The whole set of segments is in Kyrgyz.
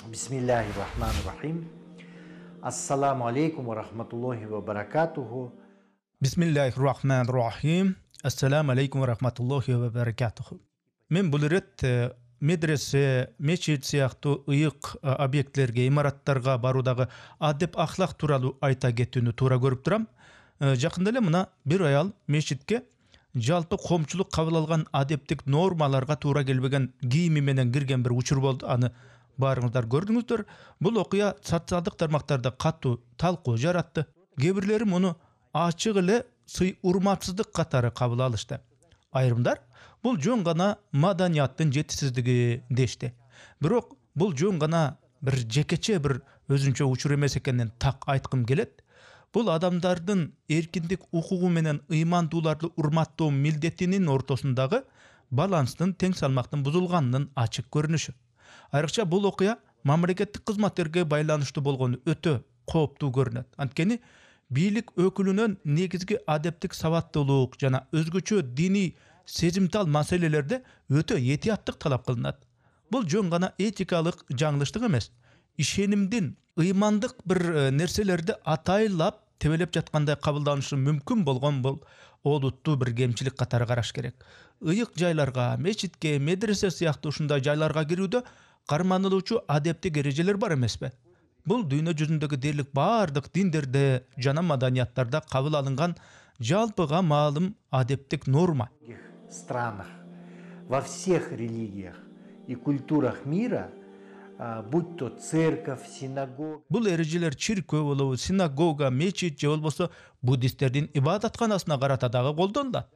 Bismillahirrahmanirrahim. Assalamu alaikum wa rahmatullahi wa barakatuhu. Bismillahirrahmanirrahim. Assalamu alaikum wa rahmatullahi wa barakatuhu. Men бұл рет медресе, мечит сияқты ұйық объектілерге, имараттарға барудағы адеп ахлақ туралы айта кетуіні тура көріп тұрам. Жақында эле мына бір аял мечитке жалпы қомчылық қабыл алған адептік нормаларға тура келбеген кийими менен кирген бір учур болду. Аны барыңыздар көрдүңүздөр. Бұл окуя социалдык тармактарда катуу талкуу жаратты. Кээ-бирлери муну ачык эле сый урматсыздык катары кабыл алышты. Айрымдар бұл жөн гана маданияттын жетишсиздиги дешти. Бирок бұл жөн гана бір жекече бір өзүнчө учур эмес экенин так айткым келет. Бұл адамдардын эркиндик укугу менен ыймандууларды урматтоо милдетинин ортосундагы баланстын тең салмактын бузулганынын ачык көрүнүшү. Айрыкча бұл окуя мамлекеттик кызматтерге байланыштуу болгону өтө кооптуу көрүнөт. Анткени бийлик өкүлүнөн негизги адептик сабаттуулук жана өзгөчө диний сезимтал маселелерде өтө этияттык талап кылынат. Бул жөн гана этикалык жаңылыштык эмес, ишенимдин ыймандык бир нерселерди атайлап тебелеп жаткандай кабылданышы мүмкүн болгон бул олуттуу бир кемчилик катары караш керек. Ыйык жайларга, мечитке, медресе сыяктуу ушундай жайларга кирүүдө карманылуучу адептик эрежелер бар эмеспи? Бұл дүйнө жүзүндөгү дерлик бардык диндерде жана маданияттарда кабыл алынган жалпыга маалым адептик норма. В странах, во всех религиях и культурах мира, будь то церковь, синагога. Бұл эрежелер чиркөө болобу, синагога, мечит же болбосо буддисттердин ибадатканасына карата дагы колдонулат.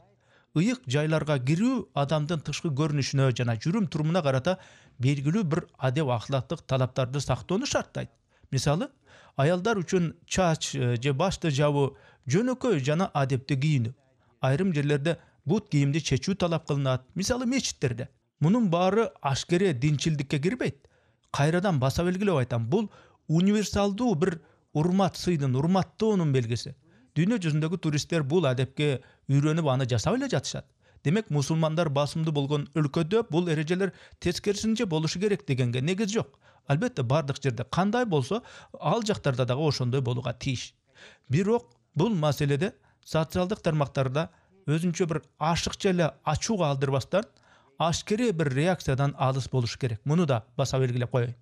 Ыйык жайларга кирүү адамдын тышкы көрүнүшүнө жана жүрүм турумуна карата белгилүү бир адеп ахлактык талаптарды сактоону шарттайт. Мисалы, аялдар үчүн чач же башты жабуу жөнөкөй жана адепти кийинүү. Айрым жерлерде бут кийимди чечүү талап кылынат. Мисалы, мечиттерде. Мунун баары ашкере динчилдикке кирбейт. Кайрадан баса белгилеп айтам, бул универсалдуу бир урмат сыйдын, урматтоонун белгиси. Дүйнө жүзүндөгү туристтер бул адепке үйрөнүп аны жасап эле жатышат. Демек, мусулмандар басымды болгон өлкөдө бул эрежелер тескерисинче болушу керек дегенге негиз жок. Албетте, бардык жерде кандай болсо, ал жактарда дагы ошондой болууга тийиш. Бирок бул маселеде социалдык тармактарда өзүнчө бир ашыкча эле ачууга алдырбастан, ашкере бир реакциядан алыс болуш керек. Муну да баса белгилеп коеюн.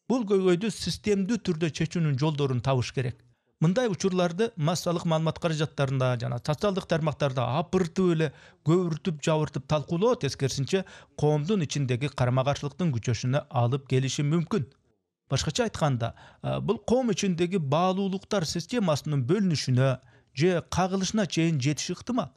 Бул көйгөйдү системдүү түрдө чечүүнүн жолдорун табыш керек. Мындай учурларды массалык маалымат каражаттарында жана социалдык тармактарда апыртып эле көбүртүп жабыртып талкуулоо тескерисинче коомдун ичиндеги карама-каршылыктын күчөшүнө алып келиши мүмкүн. Башкача айтканда, бул коом ичиндеги баалуулуктар системасынын бөлүнүшүнө же кагылышына чейин жетиши ыктымал.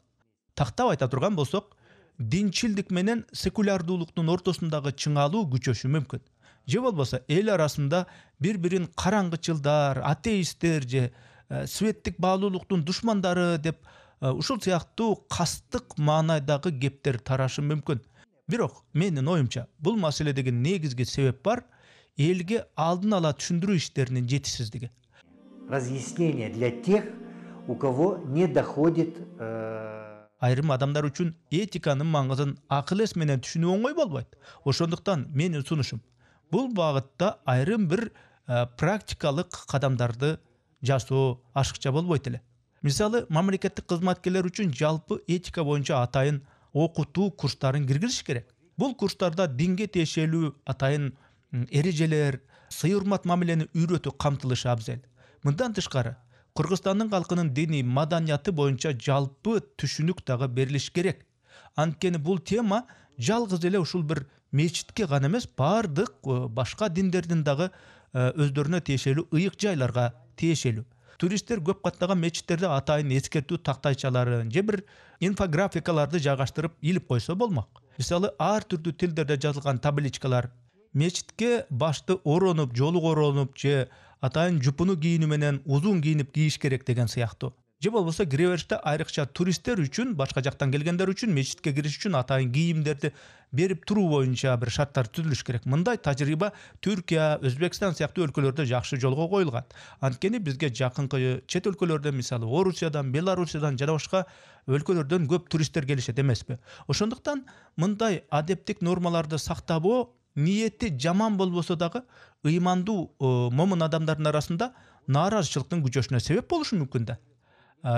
Тактап айта турган болсок, динчилдик менен секулярдуулуктун ортосундагы чыңалуу күчөшү мүмкүн. Же болбосо эл арасында бир-бирин караңгычылдар, атеисттер же светтик баалуулуктун душмандары деп ушул сыяктуу кастык маанайдагы кептер тарашы мүмкүн. Бирок менин оюмча, бул маселедеги негизги себеп бар элге алдын ала түшүндүрүү иштеринин жетишсиздиги. Разъяснение для тех, у кого не доходит. Айрым адамдар үчүн этиканын маңызын акыл эс менен түшүнүү оңой болбойт. Ошондуктан менин сунушум бул багытта айрым бир практикалык кадамдарды жасоо ашыкча болбойт эле. Мисалы, мамлекеттик кызматкерлер үчүн жалпы этика боюнча атайын окутуу курстарын киргизиш керек. Бул курстарда динге тиешелүү атайын эрежелер, сый урмат мамилени үйрөтүү камтылышы абзел. Мындан тышкары, Кыргызстандын калкынын диний маданияты боюнча жалпы түшүнүк дагы берилиш керек. Анткени бул тема жалгыз эле ушул бир мечитке гана эмес, бардык башка диндердин дагы өздөрүнө тиешелүү ыйык жайларга тиешелүү. Туристтер көп каттаган мечиттерде атайын эскертүү тактайчаларын же бир инфографикаларды жайгаштырып илип койсо болмок. Мисалы, ар түрдүү тилдерде жазылган табличкалар мечитке башты оронуп, жолуга оронуп же атайын жупуну кийинүү менен узун кийинип кийиш керек деген сыяктуу. Же болбосо кире айрыкча туристтер үчүн, башка жактан келгендер үчүн мечитке кириш үчүн атайын кийимдерди берип туруу боюнча бир шарттар түзүлүш керек. Мындай тажрыйба Түркия, Өзбекстан сыяктуу өлкөлөрдө жакшы жолго коюлган. Анткени бизге жакынкы чет өлкөлөрдөн, мисалы Орусиядан, Беларусиядан жана башка өлкөлөрдөн көп туристтер келишет эмеспи? Ошондуктан мындай адептик нормаларды сактабоо ниети жаман болбосо дагы ыймандуу момун адамдардын арасында нааразычылыктын күчөшүнө себеп болушу мүмкүн да.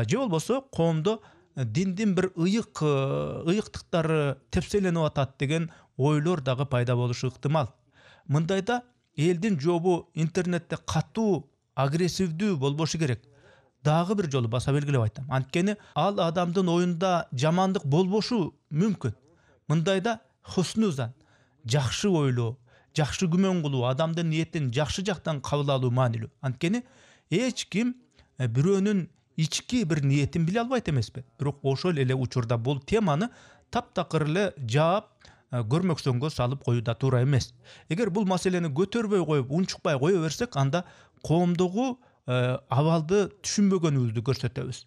Же болбосо коомдо диндин бир ыйыктыктары тепселенип атат деген ойлор дагы пайда болушу ыктымал. Мындайда элдин жообу интернетте катуу, агрессивдүү болбошу керек. Дагы бир жолу баса белгилеп айтам. Анткени ал адамдын оюнда жамандык болбошу мүмкүн. Мындайда хуснузан, жакшы ойлоо, жакшы күмөн кылуу, адамдын ниетин жакшы жактан кабыл алуу маанилүү. Анткени эч ким бирөөнүн ички бир ниетин биле албайт эмеспи. Бирок ошол эле учурда бул теманы таптакыр эле жаап көрмөксөнгө салып коюу да туура эмес. Эгер бул маселени көтөрбөй коюп, унчукпай кое берсек, анда коомдогу абалды түшүнбөгөнүбүздү көрсөтөбүз.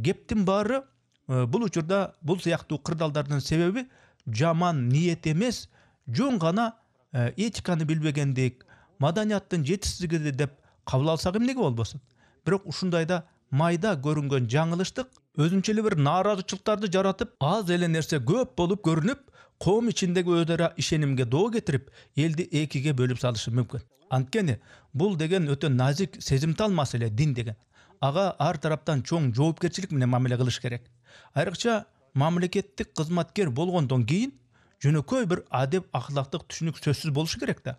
Кептин баары бул учурда бул сыяктуу кырдаалдардын себеби жаман ниет эмес, жөн гана этиканы билбегендик, маданияттын жетишсиздиги деп кабыл алсак эмнеге болбосун. Бирок ушундайда майда көрүнгөн жаңылыштык өзүнчө эле бир нааразычылыктарды жаратып, аз эле нерсе көп болуп көрүнүп, коом ичиндеги өз ара ишенимге доо кетирип, элди экиге бөлүп салышы мүмкүн. Анткени бул деген өтө назик, сезимтал маселе дин деген. Ага ар тараптан чоң жоопкерчилик менен мамиле кылыш керек. Айрыкча мамлекеттик кызматкер болгондон кийин жөнөкөй бир адеп ахлактык түшүнүк сөзсүз болушу керек да.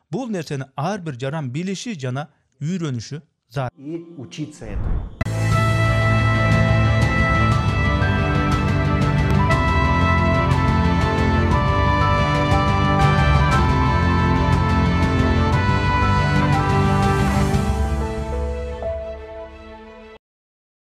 Бул нерсени ар бир жаран билиши жана үйрөнүшү зарыл. И учиться этому.